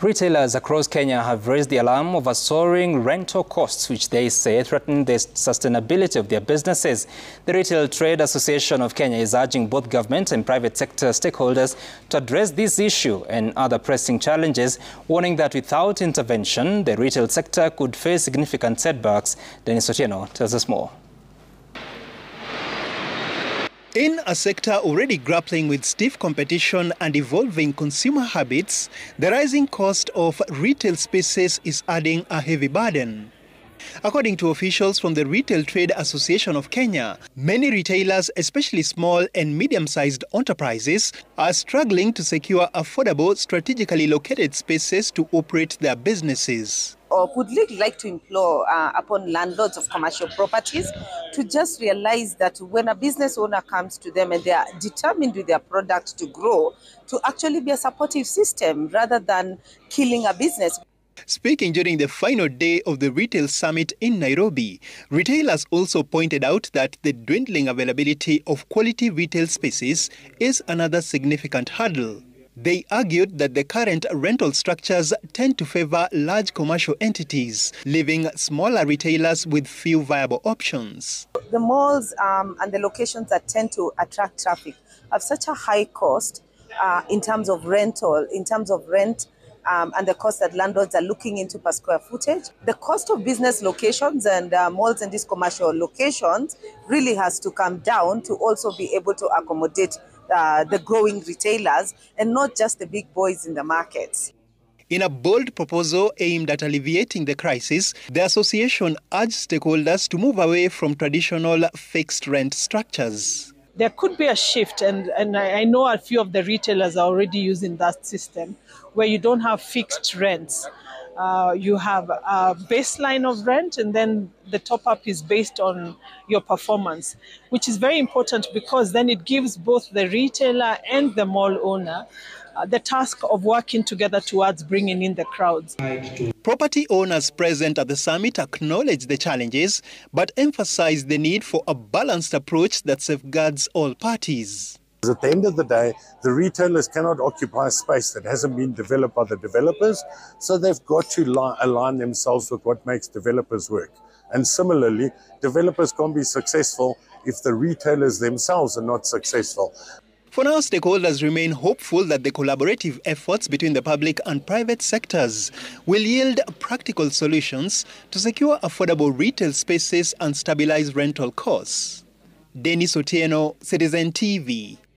Retailers across Kenya have raised the alarm over soaring rental costs, which they say threaten the sustainability of their businesses. The Retail Trade Association of Kenya is urging both government and private sector stakeholders to address this issue and other pressing challenges, warning that without intervention, the retail sector could face significant setbacks. Dennis Otieno tells us more. In a sector already grappling with stiff competition and evolving consumer habits, the rising cost of retail spaces is adding a heavy burden. According to officials from the Retail Trade Association of Kenya, many retailers, especially small and medium-sized enterprises, are struggling to secure affordable, strategically located spaces to operate their businesses. Would like to implore upon landlords of commercial properties to just realize that when a business owner comes to them and they are determined with their product to grow, to actually be a supportive system rather than killing a business. Speaking during the final day of the Retail Summit in Nairobi, retailers also pointed out that the dwindling availability of quality retail spaces is another significant hurdle. They argued that the current rental structures tend to favor large commercial entities, leaving smaller retailers with few viable options. The malls and the locations that tend to attract traffic have such a high cost in terms of rental, in terms of rent, and the cost that landlords are looking into per square footage. The cost of business locations and malls and these commercial locations really has to come down to also be able to accommodate the growing retailers and not just the big boys in the markets. In a bold proposal aimed at alleviating the crisis, the association urged stakeholders to move away from traditional fixed rent structures. There could be a shift, and I know a few of the retailers are already using that system, where you don't have fixed rents. You have a baseline of rent, and then the top-up is based on your performance, which is very important because then it gives both the retailer and the mall owner the task of working together towards bringing in the crowds. Property owners present at the summit acknowledge the challenges, but emphasize the need for a balanced approach that safeguards all parties. At the end of the day, the retailers cannot occupy space that hasn't been developed by the developers, so they've got to align themselves with what makes developers work. And similarly, developers can't be successful if the retailers themselves are not successful. For now, stakeholders remain hopeful that the collaborative efforts between the public and private sectors will yield practical solutions to secure affordable retail spaces and stabilize rental costs. Dennis Otieno, Citizen TV.